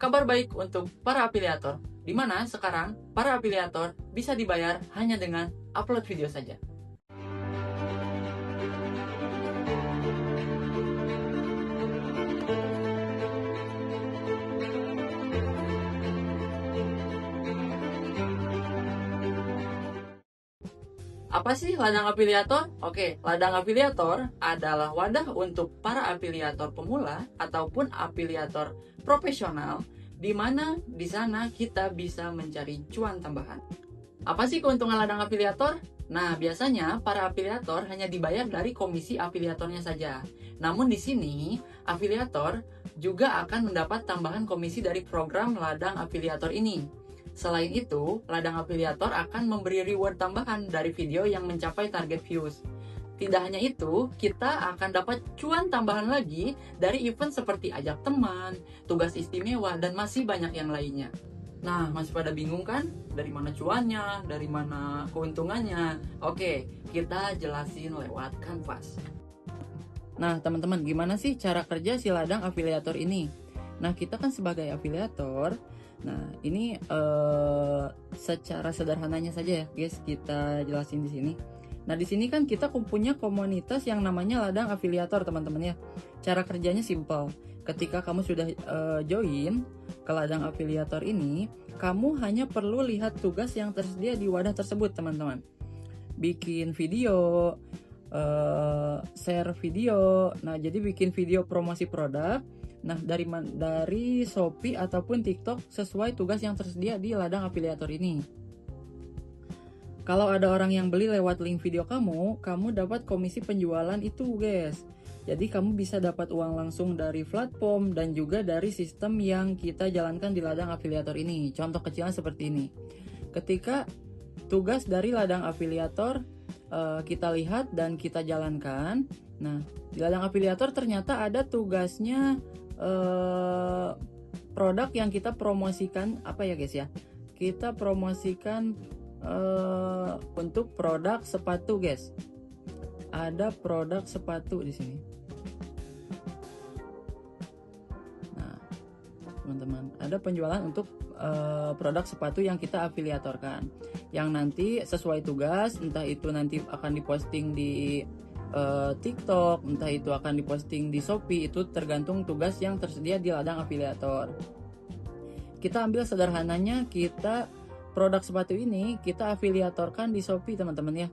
Kabar baik untuk para afiliator, di mana sekarang para afiliator bisa dibayar hanya dengan upload video saja. Apa sih ladang afiliator? Oke, ladang afiliator adalah wadah untuk para afiliator pemula ataupun afiliator profesional, di mana di sana kita bisa mencari cuan tambahan. Apa sih keuntungan ladang afiliator? Nah, biasanya para afiliator hanya dibayar dari komisi afiliatornya saja. Namun di sini, afiliator juga akan mendapat tambahan komisi dari program ladang afiliator ini. Selain itu, ladang afiliator akan memberi reward tambahan dari video yang mencapai target views. Tidak hanya itu, kita akan dapat cuan tambahan lagi dari event seperti ajak teman, tugas istimewa, dan masih banyak yang lainnya. Nah, masih pada bingung kan? Dari mana cuannya? Dari mana keuntungannya? Oke, kita jelasin lewat Canvas. Nah, teman-teman, gimana sih cara kerja si ladang afiliator ini? Nah, kita kan sebagai afiliator, nah ini secara sederhananya saja ya, guys, kita jelasin di sini. Nah, di sini kan kita punya komunitas yang namanya ladang afiliator, teman-teman ya. Cara kerjanya simple. Ketika kamu sudah join ke ladang afiliator ini, kamu hanya perlu lihat tugas yang tersedia di wadah tersebut, teman-teman. Bikin video, share video. Nah, jadi bikin video promosi produk. Nah, dari Shopee ataupun TikTok sesuai tugas yang tersedia di ladang afiliator ini. Kalau ada orang yang beli lewat link video kamu dapat komisi penjualan itu, guys. Jadi kamu bisa dapat uang langsung dari platform dan juga dari sistem yang kita jalankan di ladang afiliator ini. Contoh kecilnya seperti ini. Ketika tugas dari ladang afiliator kita lihat dan kita jalankan. Nah, di ladang afiliator ternyata ada tugasnya produk yang kita promosikan, apa ya guys ya? Kita promosikan untuk produk sepatu, guys. Ada produk sepatu di sini. Nah, teman-teman, ada penjualan untuk produk sepatu yang kita afiliatorkan, yang nanti sesuai tugas, entah itu nanti akan diposting di TikTok, entah itu akan diposting di Shopee, itu tergantung tugas yang tersedia di ladang afiliator. Kita ambil sederhananya, kita produk sepatu ini kita afiliatorkan di Shopee, teman-teman ya.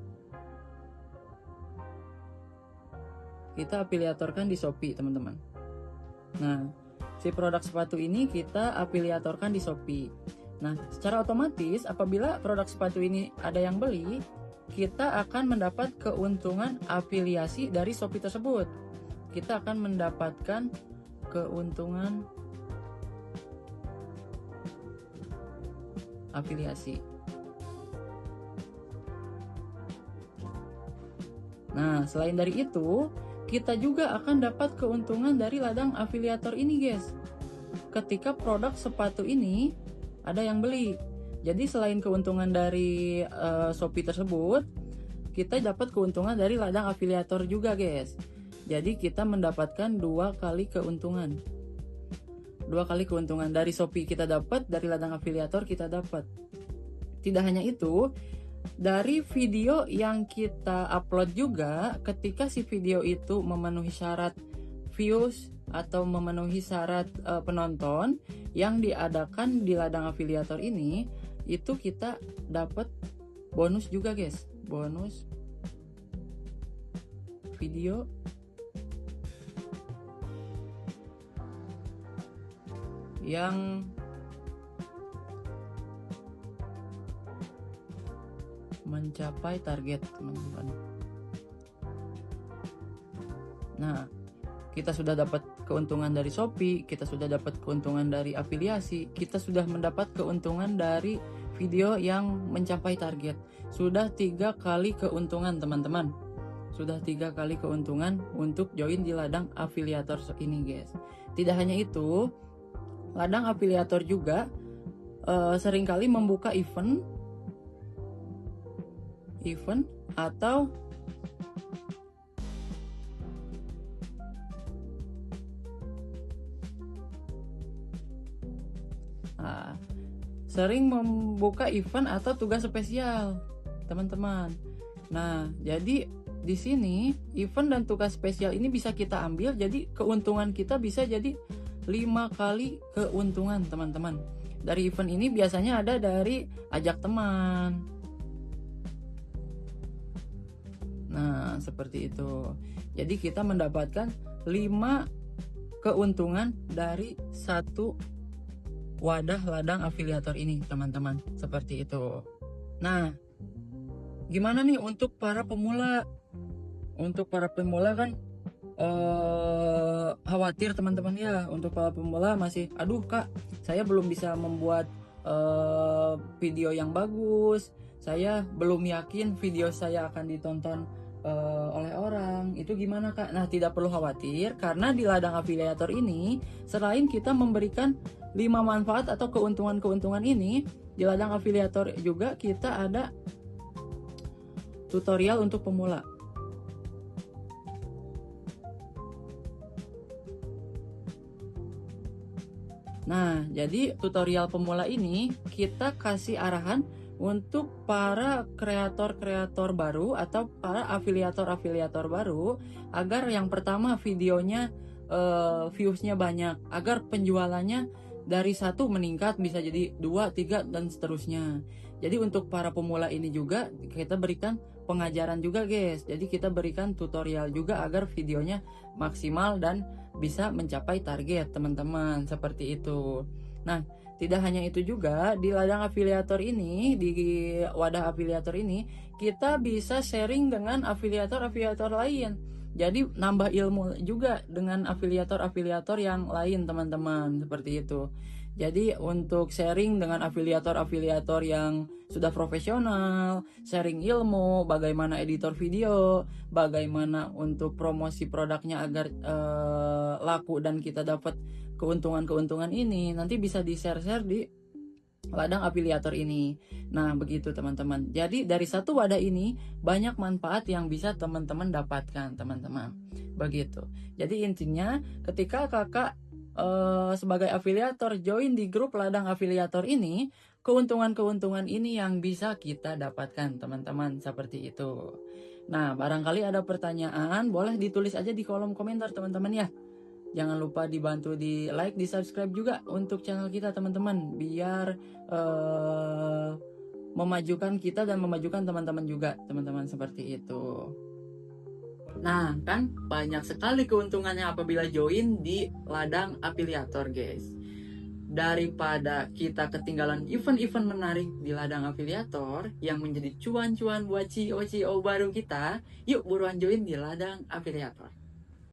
Kita afiliatorkan di Shopee, teman-teman. Nah, si produk sepatu ini kita afiliatorkan di Shopee. Nah, secara otomatis apabila produk sepatu ini ada yang beli, kita akan mendapat keuntungan afiliasi dari Shopee tersebut. Kita akan mendapatkan keuntungan afiliasi. Nah, selain dari itu, kita juga akan dapat keuntungan dari ladang afiliator ini, guys. Ketika produk sepatu ini ada yang beli. Jadi selain keuntungan dari Shopee tersebut, kita dapat keuntungan dari ladang afiliator juga, guys. Jadi kita mendapatkan dua kali keuntungan. Dua kali keuntungan dari Shopee kita dapat, dari ladang afiliator kita dapat. Tidak hanya itu, dari video yang kita upload juga, ketika si video itu memenuhi syarat views atau memenuhi syarat penonton yang diadakan di ladang afiliator ini, itu kita dapat bonus juga, guys. Bonus video yang mencapai target, teman-teman. Nah, kita sudah dapat keuntungan dari Shopee, kita sudah dapat keuntungan dari afiliasi, kita sudah mendapat keuntungan dari video yang mencapai target. Sudah 3 kali keuntungan, teman-teman. Sudah 3 kali keuntungan untuk join di ladang afiliator ini, guys. Tidak hanya itu, ladang afiliator juga seringkali membuka event atau Nah, sering membuka event atau tugas spesial, teman-teman. Nah, jadi di sini event dan tugas spesial ini bisa kita ambil, jadi keuntungan kita bisa jadi 5 kali keuntungan, teman-teman. Dari event ini biasanya ada dari ajak teman. Nah, seperti itu. Jadi kita mendapatkan 5 keuntungan dari satu wadah ladang afiliator ini, teman-teman. Seperti itu. Nah, gimana nih untuk para pemula? Untuk para pemula kan khawatir, teman-teman ya. Untuk para pemula masih, aduh kak, saya belum bisa membuat video yang bagus. Saya belum yakin video saya akan ditonton oleh orang. Itu gimana kak? Nah, tidak perlu khawatir, karena di ladang afiliator ini selain kita memberikan 5 manfaat atau keuntungan-keuntungan ini, di ladang afiliator juga kita ada tutorial untuk pemula. Nah, jadi tutorial pemula ini kita kasih arahan untuk para kreator-kreator baru atau para afiliator-afiliator baru, agar yang pertama videonya viewsnya banyak, agar penjualannya dari 1 meningkat bisa jadi 2, 3 dan seterusnya. Jadi untuk para pemula ini juga kita berikan pengajaran juga guys. Jadi kita berikan tutorial juga agar videonya maksimal dan bisa mencapai target, teman-teman. Seperti itu. Nah, tidak hanya itu juga, di ladang afiliator ini, di wadah afiliator ini, kita bisa sharing dengan afiliator-afiliator lain. Jadi nambah ilmu juga dengan afiliator-afiliator yang lain, teman-teman. Seperti itu. Jadi untuk sharing dengan afiliator-afiliator yang sudah profesional, sharing ilmu, bagaimana editor video, bagaimana untuk promosi produknya agar laku dan kita dapat keuntungan-keuntungan ini, nanti bisa di-share-share di ladang afiliator ini. Nah, begitu teman-teman. Jadi dari satu wadah ini banyak manfaat yang bisa teman-teman dapatkan, teman-teman. Begitu. Jadi intinya ketika kakak sebagai afiliator join di grup ladang afiliator ini, keuntungan-keuntungan ini yang bisa kita dapatkan, teman-teman. Seperti itu. Nah, barangkali ada pertanyaan, boleh ditulis aja di kolom komentar, teman-teman ya. Jangan lupa dibantu di like, di subscribe juga untuk channel kita, teman-teman, biar memajukan kita dan memajukan teman-teman juga, teman-teman. Seperti itu. Nah, kan banyak sekali keuntungannya apabila join di ladang afiliator, guys. Daripada kita ketinggalan event-event menarik di ladang afiliator yang menjadi cuan-cuan buat CEO-CEO baru kita, yuk buruan join di ladang afiliator.